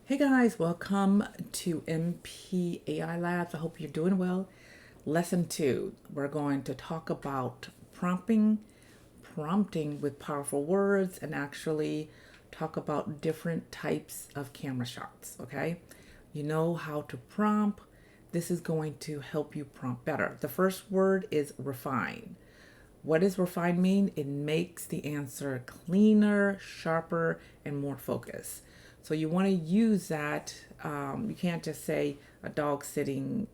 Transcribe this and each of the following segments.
Hey guys, welcome to MP AI Labs. I hope you're doing well. Lesson 2, we're going to talk about prompting with powerful words, and actually talk about different types of camera shots, okay? You know how to prompt. This is going to help you prompt better. The first word is refine. What does refine mean? It makes the answer cleaner, sharper, and more focused. So you want to use that. You can't just say a dog sitting,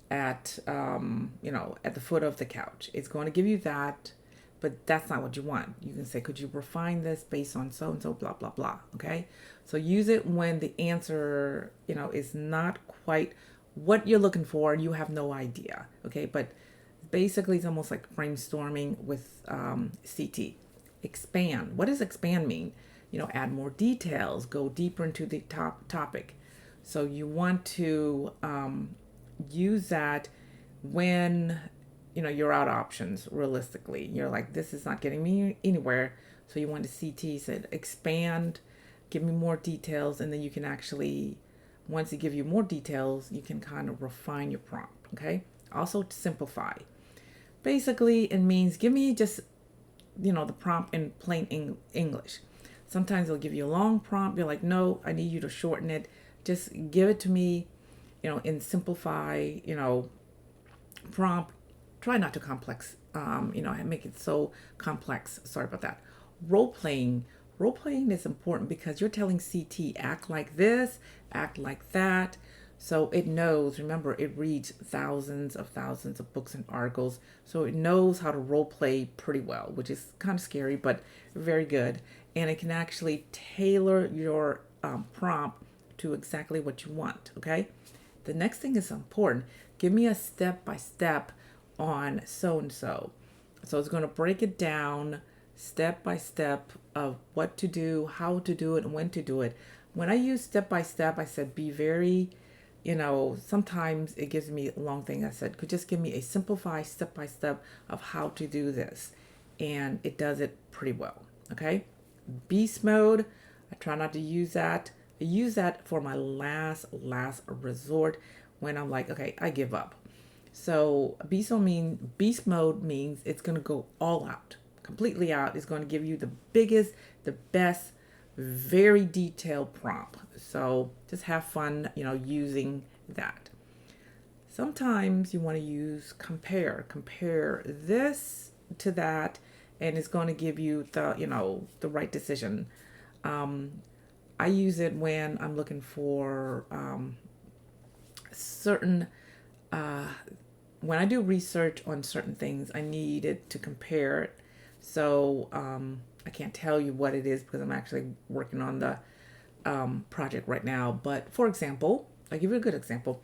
at the foot of the couch. It's going to give you that, but that's not what you want. You can say, could you refine this based on so and so, blah blah blah. Okay, so use it when the answer, is not quite what you're looking for and you have no idea. Okay, but basically it's almost like brainstorming with CT. Expand. What does expand mean? Add more details, go deeper into the topic. So you want to use that when you're out options. Realistically, you're like, this is not getting me anywhere. So you want to CT, said expand, give me more details, and then you can actually, once it give you more details, you can kind of refine your prompt. Okay. Also simplify. Basically, it means give me just the prompt in plain English. Sometimes they'll give you a long prompt. You're like, no, I need you to shorten it. Just give it to me, in simplify, prompt. Try not to complex, make it so complex. Sorry about that. Role playing. Role playing is important because you're telling CT, act like this, act like that. So it knows, remember, it reads thousands of books and articles. So it knows how to role play pretty well, which is kind of scary, but very good. And it can actually tailor your prompt to exactly what you want. Okay. The next thing is important. Give me a step by step on so and so. So it's going to break it down step by step of what to do, how to do it, and when to do it. When I use step by step, I said be very, sometimes it gives me a long thing. I said, could just give me a simplified step by step of how to do this. And it does it pretty well. Okay. Beast mode. I try not to use that. I use that for my last resort when I'm like, okay, I give up. So beast mode means it's going to go all out, completely out. It's going to give you the biggest, the best, very detailed prompt. So just have fun, using that. Sometimes you want to use compare this to that, and it's going to give you the right decision. I use it when I'm looking for certain when I do research on certain things, I need it to compare it. So I can't tell you what it is because I'm actually working on the project right now. But for example, I'll give you a good example.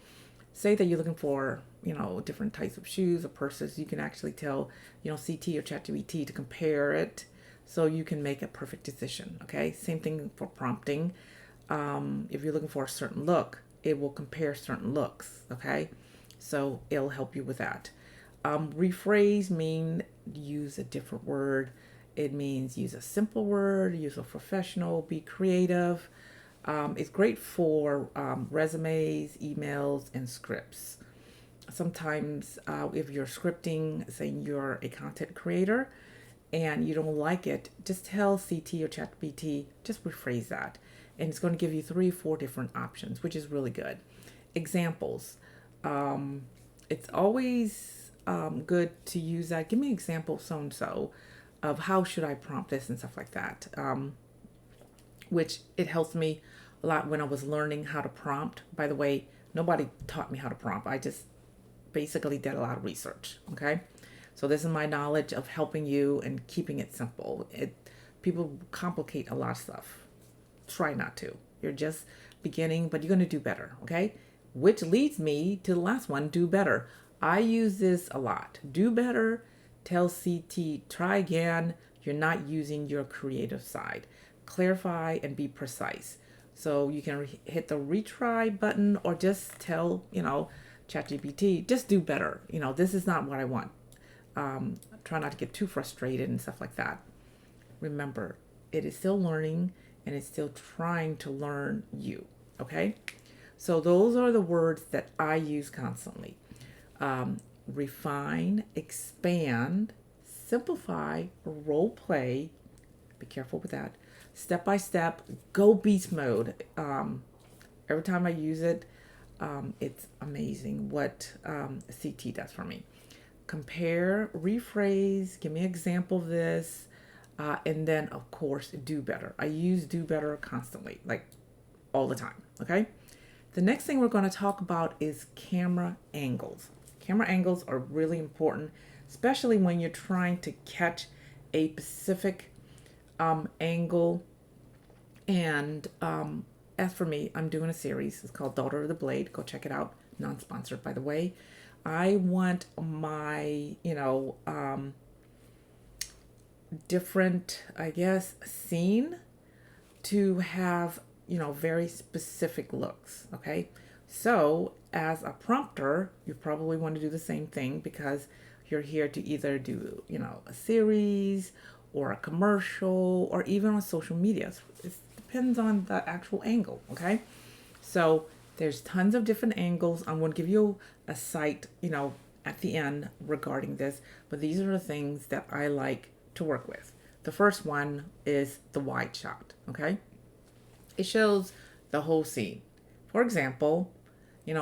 Say that you're looking for, different types of shoes or purses. You can actually tell, CT or ChatGPT to compare it so you can make a perfect decision. Okay. Same thing for prompting. If you're looking for a certain look, it will compare certain looks. Okay. So it'll help you with that. Rephrase mean use a different word. It means use a simple word, use a professional, be creative. It's great for resumes, emails, and scripts. Sometimes if you're scripting, saying you're a content creator and you don't like it, just tell CT or ChatGPT, just rephrase that. And it's going to give you 3 or 4 different options, which is really good. Examples. It's always good to use that. Give me an example, so and so, of how should I prompt this and stuff like that. Which it helps me a lot when I was learning how to prompt. By the way, nobody taught me how to prompt. I just basically did a lot of research. Okay, so this is my knowledge of helping you and keeping it simple. People complicate a lot of stuff. Try not to. You're just beginning, but you're going to do better. Okay, which leads me to the last one, do better. I use this a lot. Do better. Tell CT, try again. You're not using your creative side. Clarify and be precise. So you can hit the retry button or just tell, ChatGPT, just do better. This is not what I want. Try not to get too frustrated and stuff like that. Remember, it is still learning and it's still trying to learn you. Okay? So those are the words that I use constantly. Refine, expand, simplify, role play. Be careful with that. Step by step, go beast mode. Every time I use it, it's amazing what CT does for me. Compare, rephrase, give me an example of this, and then, of course, do better. I use do better constantly, like all the time. Okay. The next thing we're going to talk about is camera angles. Camera angles are really important, especially when you're trying to catch a specific angle. And as for me, I'm doing a series. It's called Daughter of the Blade. Go check it out. Non-sponsored, by the way. I want my, different, I guess, scene to have, very specific looks. Okay. So as a prompter, you probably want to do the same thing because you're here to either do, a series or a commercial or even on social media. It depends on the actual angle. Okay. So there's tons of different angles. I'm going to give you a site, at the end regarding this, but these are the things that I like to work with. The first one is the wide shot. Okay. It shows the whole scene. For example,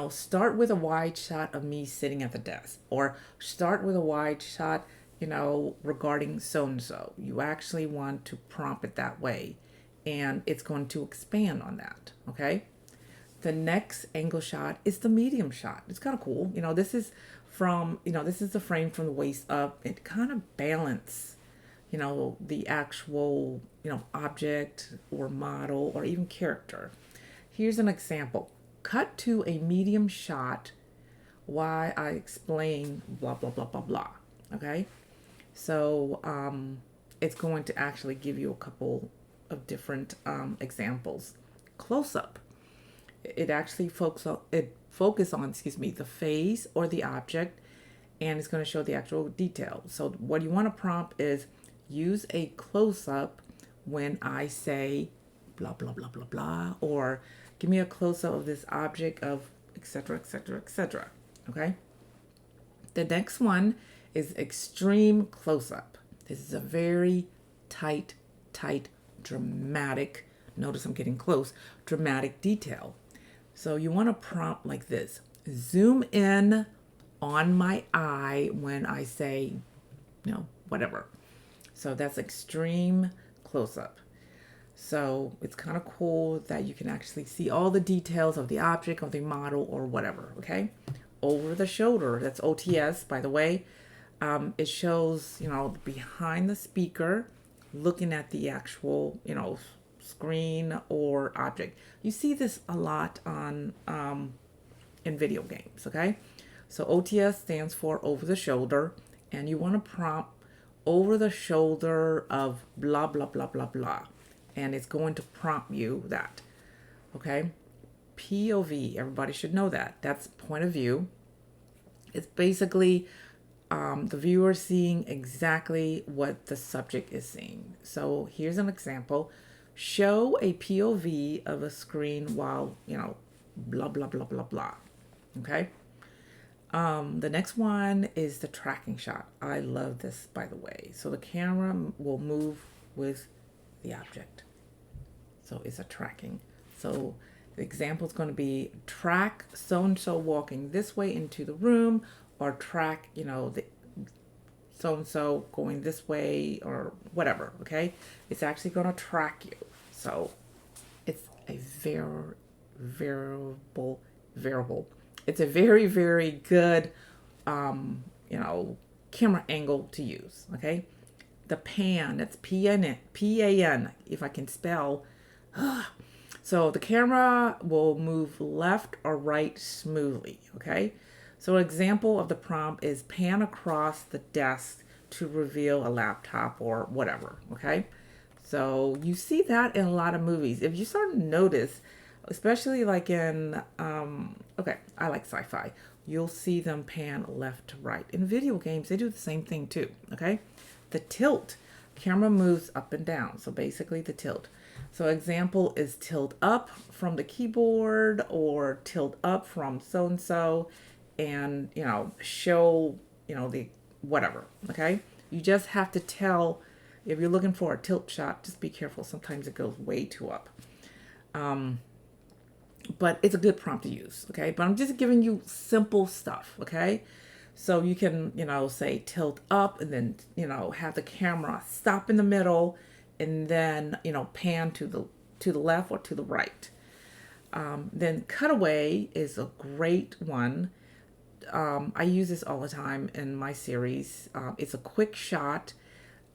start with a wide shot of me sitting at the desk, or start with a wide shot, regarding so and so. You actually want to prompt it that way, and it's going to expand on that. Okay. The next angle shot is the medium shot. It's kind of cool. This is this is the frame from the waist up. It kind of balance, the actual, object or model or even character. Here's an example. Cut to a medium shot while I explain blah, blah, blah, blah, blah. Okay. So, it's going to actually give you a couple of different, examples. Close up. It actually focus on, the face or the object, and it's going to show the actual detail. So what you want to prompt is use a close up when I say blah blah blah blah blah, or give me a close up of this object of etc etc etc. Okay. The next one is extreme close up. This is a very tight, dramatic. Notice I'm getting close. Dramatic detail. So you want to prompt like this. Zoom in on my eye when I say, whatever. So that's extreme close up. So it's kind of cool that you can actually see all the details of the object, of the model, or whatever. Okay. Over the shoulder. That's OTS, by the way. It shows, behind the speaker, looking at the actual, screen or object. You see this a lot on in video games. Okay. So OTS stands for over the shoulder, and you want to prompt over the shoulder of blah blah blah blah blah, and it's going to prompt you that. Okay. POV, everybody should know that. That's point of view. It's basically the viewer seeing exactly what the subject is seeing. So here's an example. Show a POV of a screen while, blah, blah, blah, blah, blah. Okay. The next one is the tracking shot. I love this, by the way. So the camera will move with the object. So it's a tracking. So the example is going to be track so-and-so walking this way into the room, or track, the so-and-so going this way or whatever. Okay. It's actually going to track you. So it's a variable. It's a very, very good, camera angle to use. Okay. The pan, that's P-A-N, if I can spell. So the camera will move left or right smoothly. Okay. So an example of the prompt is pan across the desk to reveal a laptop or whatever. Okay. So you see that in a lot of movies. If you start to notice, especially like in, I like sci-fi, you'll see them pan left to right. In video games, they do the same thing too. Okay. The tilt, camera moves up and down. So basically the tilt. So example is tilt up from the keyboard or tilt up from so and so, and show the whatever. Okay, you just have to tell if you're looking for a tilt shot. Just be careful. Sometimes it goes way too up. But it's a good prompt to use. Okay, but I'm just giving you simple stuff. Okay, so you can say tilt up, and then have the camera stop in the middle, and then pan to the left or to the right. Then cutaway is a great one. I use this all the time in my series. It's a quick shot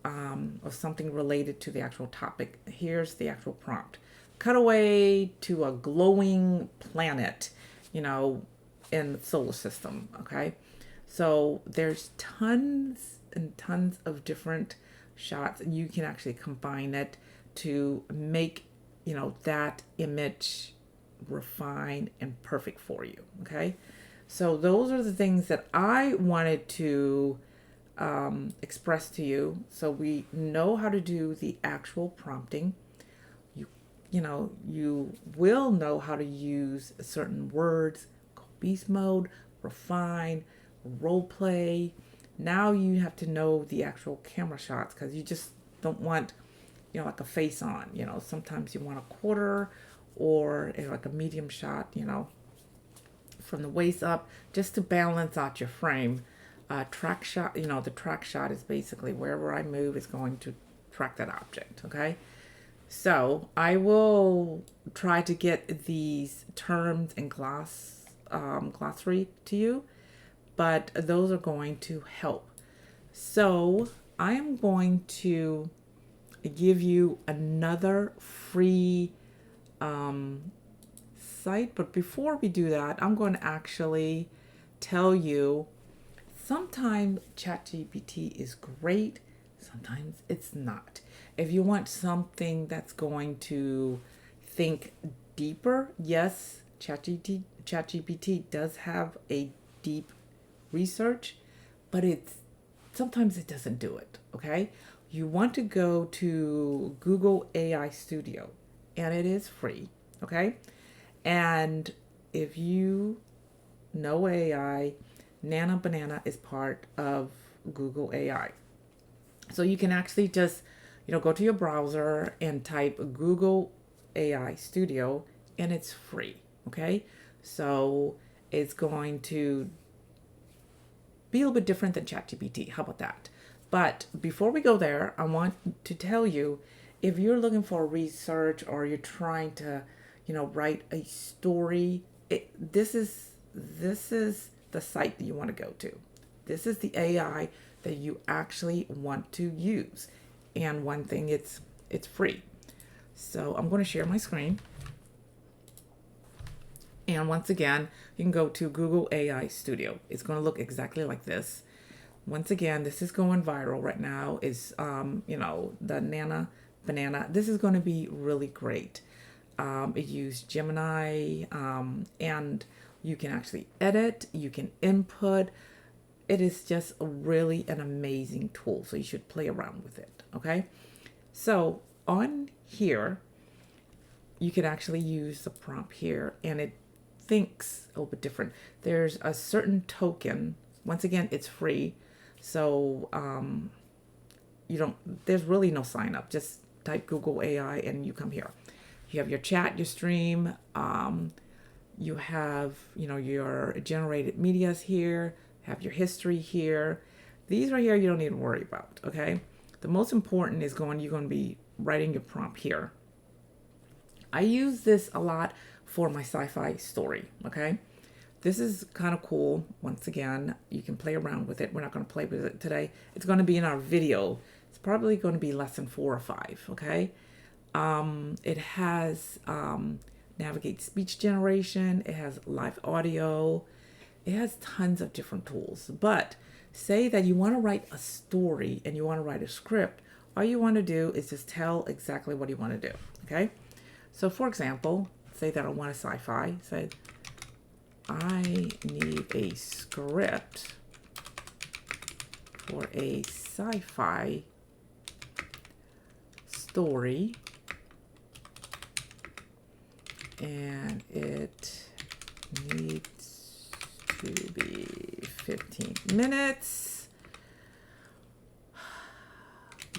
of something related to the actual topic. Here's the actual prompt: cutaway to a glowing planet, in the solar system. Okay, so there's tons and tons of different shots, and you can actually combine it to make that image refined and perfect for you. Okay, so those are the things that I wanted to express to you, so we know how to do the actual prompting. You will know how to use certain words: go beast mode, refine, role play. Now you have to know the actual camera shots, because you just don't want like a face on. Sometimes you want a quarter, or like a medium shot, from the waist up, just to balance out your frame. Track shot, the track shot is basically wherever I move is going to track that object. Okay, so I will try to get these terms and glossary to you, but those are going to help. So I am going to give you another free site, but before we do that, I'm going to actually tell you, sometimes ChatGPT is great, sometimes it's not. If you want something that's going to think deeper, yes, ChatGPT does have a deep research, but sometimes it doesn't do it. Okay, you want to go to Google AI Studio, and it is free. Okay, and if you know AI, Nana Banana is part of Google AI. So you can actually just, go to your browser and type Google AI Studio, and it's free. Okay, so it's going to be a little bit different than ChatGPT. How about that? But before we go there, I want to tell you, if you're looking for research or you're trying to, write a story, this is the site that you want to go to. This is the AI that you actually want to use. And one thing, it's free. So I'm going to share my screen. And once again, you can go to Google AI Studio. It's going to look exactly like this. Once again, this is going viral right now. Is the Nana Banana. This is going to be really great. It uses Gemini, and you can actually edit. You can input. It is just really an amazing tool. So you should play around with it. Okay. So on here, you can actually use the prompt here, and it thinks a little bit different. There's a certain token. Once again, it's free. So there's really no sign up. Just type Google AI and you come here. You have your chat, your stream. You have, your generated medias here. Have your history here. These right here, you don't need to worry about. Okay. The most important is you're going to be writing your prompt here. I use this a lot for my sci-fi story. Okay. This is kind of cool. Once again, you can play around with it. We're not going to play with it today. It's going to be in our video. It's probably going to be lesson 4 or 5. Okay. It has navigate speech generation. It has live audio. It has tons of different tools. But say that you want to write a story and you want to write a script. All you want to do is just tell exactly what you want to do. Okay. So for example, say that I want a sci-fi. Say, I need a script for a sci-fi story and it needs to be 15 minutes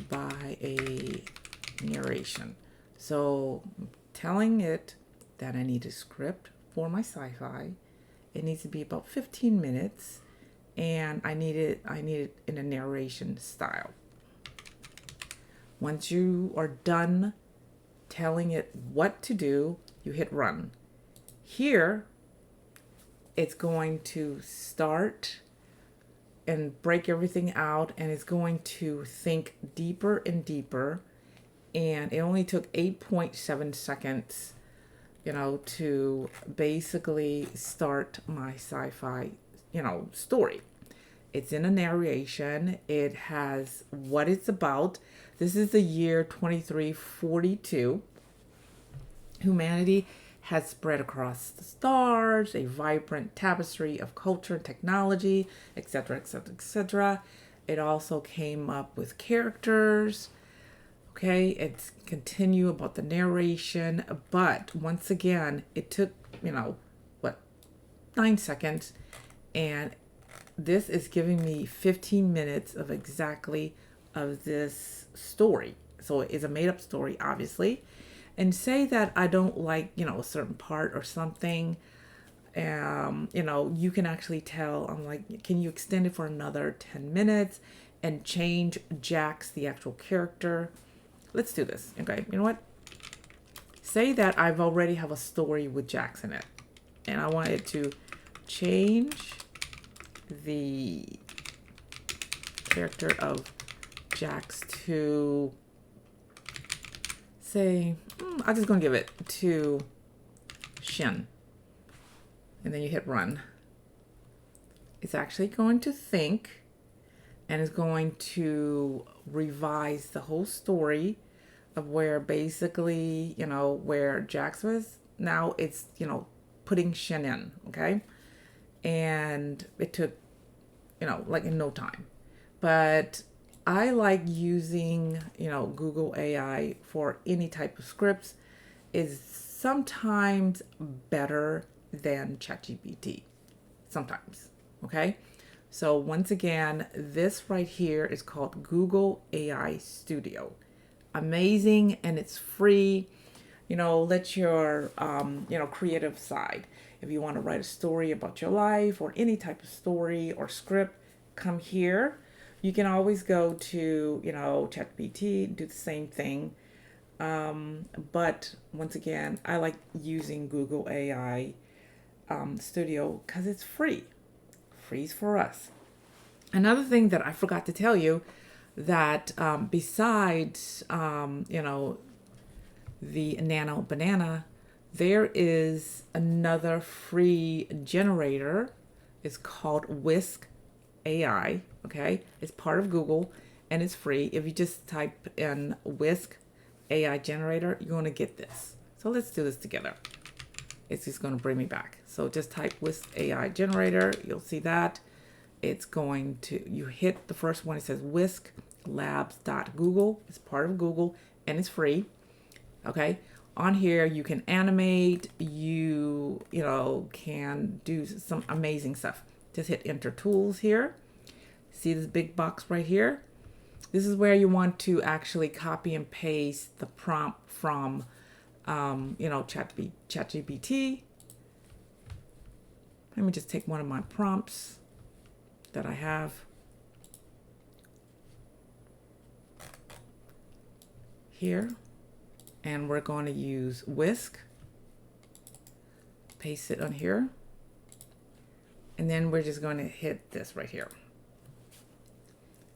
by a narration. So I'm telling it that I need a script for my sci-fi. It needs to be about 15 minutes, and I need it in a narration style. Once you are done telling it what to do, you hit run. Here, it's going to start and break everything out, and it's going to think deeper and deeper. And it only took 8.7 seconds, to basically start my sci-fi, story. It's in a narration. It has what it's about. This is the year 2342. Humanity has spread across the stars, a vibrant tapestry of culture and technology, etc., etc., etc. It also came up with characters. Okay, it's continue about the narration, but once again, it took, 9 seconds, and this is giving me 15 minutes of exactly of this story. So it's a made up story, obviously. And say that I don't like, a certain part or something, you can actually tell, I'm like, can you extend it for another 10 minutes and change Jax, the actual character? Let's do this. Okay, you know what? Say that I've already have a story with Jax in it, and I want it to change the character of Jax to say, I'm just gonna give it to Shin, and then you hit run. It's actually going to think, and is going to revise the whole story of where basically, where Jax was. Now it's, putting Shin in, okay? And it took, like in no time. But I like using, Google AI for any type of scripts. Is sometimes better than ChatGPT. Sometimes, okay? So once again, this right here is called Google AI Studio. Amazing, and it's free. Let your, creative side. If you want to write a story about your life or any type of story or script, come here. You can always go to, ChatGPT, do the same thing. But once again, I like using Google AI Studio because it's free. Free's for us. Another thing that I forgot to tell you, that besides, the Nano Banana, there is another free generator. It's called Whisk AI. Okay, it's part of Google and it's free. If you just type in Whisk AI generator, you're going to get this. So let's do this together. It's just going to bring me back. So just type Whisk AI generator. You'll see that. It's going to, you hit the first one. It says whisklabs.google. It's part of Google and it's free. Okay. On here, you can animate, you can do some amazing stuff. Just hit enter tools here. See this big box right here? This is where you want to actually copy and paste the prompt from, ChatGPT. Let me just take one of my prompts that I have here. And we're going to use Whisk. Paste it on here. And then we're just going to hit this right here.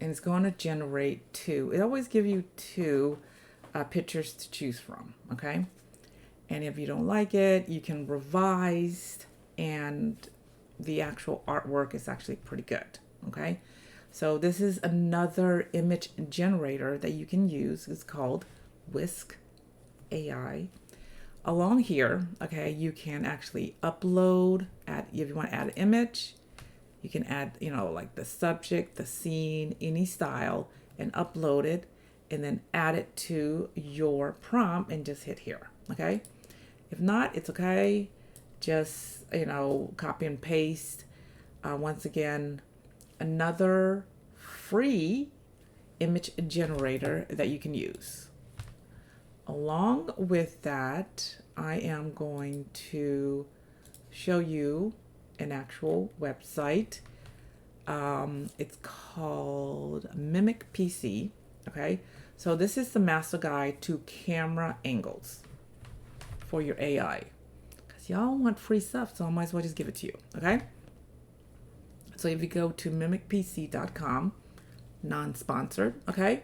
And it's going to generate two. It always gives you two pictures to choose from, okay? And if you don't like it, you can revise, and the actual artwork is actually pretty good, okay? So this is another image generator that you can use. It's called Whisk AI. Along here, okay, you can actually upload, add, if you want to add an image, you can add, like the subject, the scene, any style, and upload it, and then add it to your prompt and just hit here, okay? If not, it's okay. Just, copy and paste. Once again, another free image generator that you can use. Along with that, I am going to show you an actual website. It's called Mimic PC. Okay, so this is the master guide to camera angles for your AI. Because y'all want free stuff, so I might as well just give it to you. Okay, so if you go to mimicpc.com, non-sponsored, okay,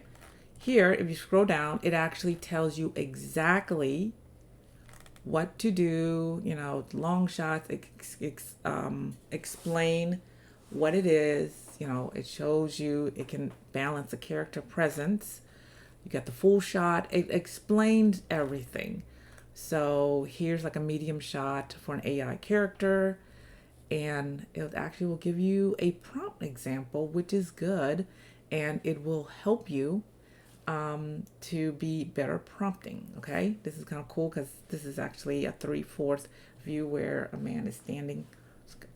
here if you scroll down, it actually tells you exactly what to do, long shots, explain what it is. It shows you, it can balance the character presence. You got the full shot. It explains everything. So here's like a medium shot for an AI character, and it actually will give you a prompt example, which is good, and it will help you to be better prompting. Okay, this is kind of cool because this is actually a 3/4 view where a man is standing.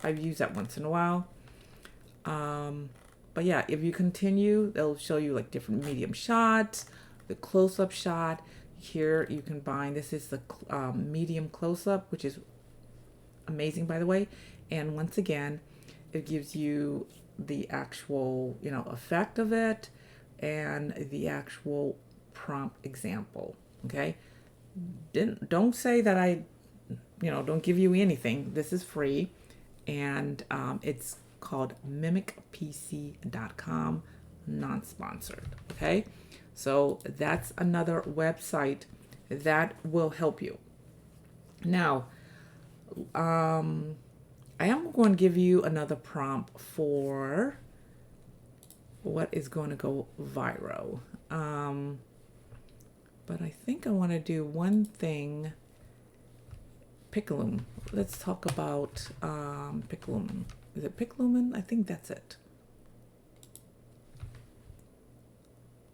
I've used that once in a while. But yeah, if you continue, they'll show you like different medium shots, the close-up shot. Here you can bind. This is the medium close-up, which is amazing, by the way. And once again, it gives you the actual, effect of it and the actual prompt example. Okay, don't say that I, don't give you anything. This is free, and it's called mimicpc.com, non-sponsored. Okay, so that's another website that will help you. Now, I am going to give you another prompt for what is going to go viral. But I think I want to do one thing. Pickloom. Let's talk about Pickloom. Is it Picklumen? I think that's it.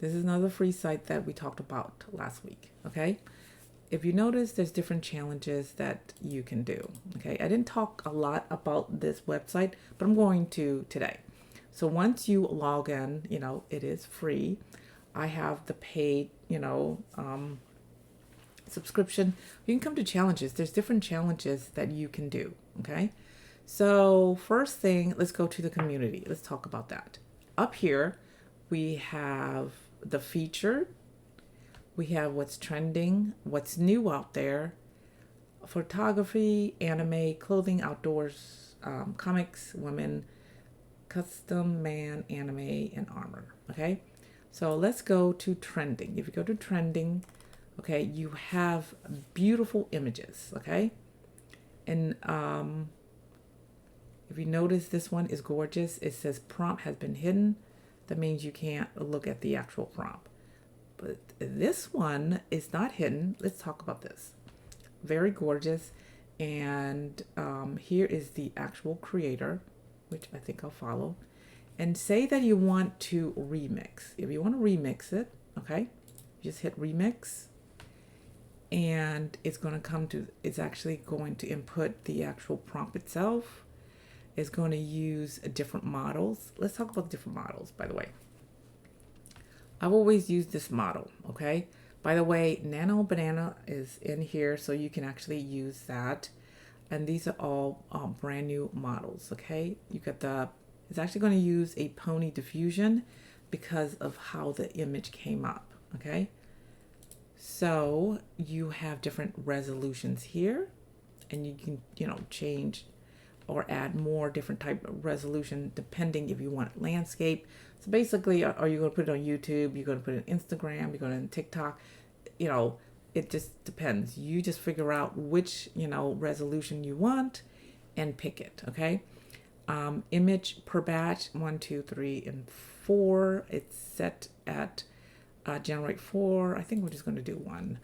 This is another free site that we talked about last week. Okay. If you notice, there's different challenges that you can do. Okay. I didn't talk a lot about this website, but I'm going to today. So once you log in, it is free. I have the paid, subscription. You can come to challenges. There's different challenges that you can do. Okay. So first thing, let's go to the community. Let's talk about that. Up here, we have the featured. We have what's trending, what's new out there, photography, anime, clothing, outdoors, comics, women, custom, man, anime, and armor. Okay. So let's go to trending. If you go to trending, okay, you have beautiful images. Okay. And, if you notice, this one is gorgeous. It says prompt has been hidden. That means you can't look at the actual prompt. But this one is not hidden. Let's talk about this. Very gorgeous. And here is the actual creator, which I think I'll follow. And say that you want to remix. If you want to remix it, okay, just hit remix. And it's going to it's actually going to input the actual prompt itself. Is going to use different models. Let's talk about different models, by the way. I've always used this model, okay? By the way, Nano Banana is in here, so you can actually use that. And these are all brand new models, okay? You got it's actually going to use a pony diffusion because of how the image came up, okay? So you have different resolutions here, and you can, change or add more different type of resolution depending if you want landscape. So basically, are you going to put it on YouTube? You're going to put it on Instagram? You're going to TikTok? It just depends. You just figure out which, resolution you want and pick it, okay? Image per batch, 1, 2, 3, and 4. It's set at generate 4. I think we're just going to do 1.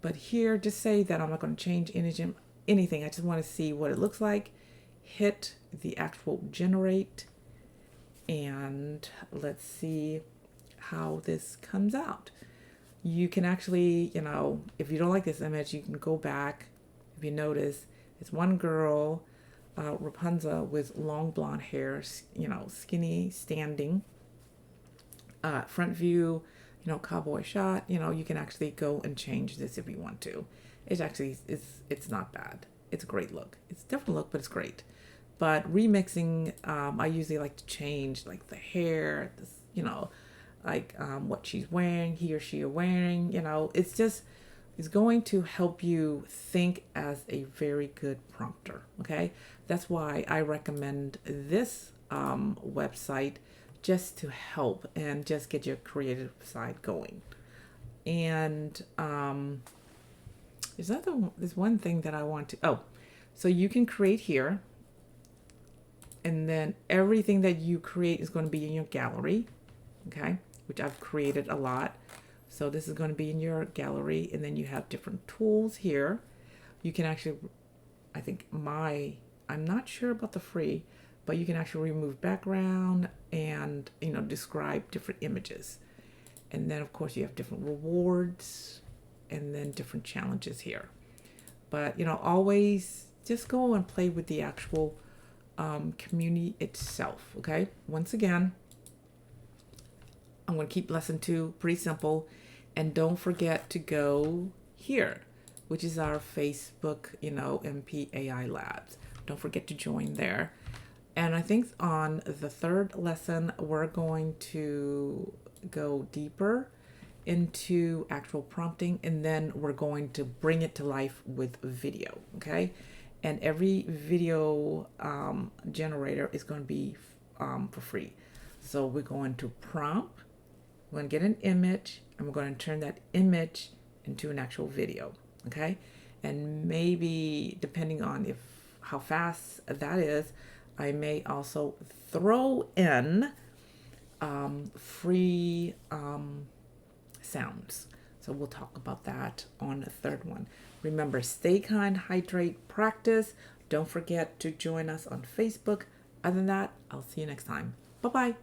But here, just say that I'm not going to change anything. I just want to see what it looks like. Hit the actual generate, and let's see how this comes out. You can actually, if you don't like this image, you can go back if you notice, it's one girl, Rapunzel, with long blonde hair, skinny, standing, front view, cowboy shot. You can actually go and change this if you want to. It's not bad. It's a great look. It's a different look, but it's great. But remixing, I usually like to change like the hair, this, like what she's wearing, he or she are wearing. It's going to help you think as a very good prompter. Okay, that's why I recommend this website, just to help and just get your creative side going. And there's one thing that I want to. Oh, so you can create here, and then everything that you create is going to be in your gallery. Okay, which I've created a lot. So this is going to be in your gallery, and then you have different tools here. You can actually, I think I'm not sure about the free, but you can actually remove background and, describe different images. And then of course you have different rewards and then different challenges here. But, always just go and play with the actual community itself. Okay. Once again, I'm going to keep lesson 2 pretty simple. And don't forget to go here, which is our Facebook, MP AI Labs. Don't forget to join there. And I think on the 3rd lesson, we're going to go deeper into actual prompting, and then we're going to bring it to life with video. Okay. And every video generator is going to be for free. So we're going to prompt. We're going to get an image, and we're going to turn that image into an actual video. Okay. And maybe depending on how fast that is, I may also throw in free sounds. So we'll talk about that on the 3rd one. Remember, stay kind, hydrate, practice. Don't forget to join us on Facebook. Other than that, I'll see you next time. Bye-bye.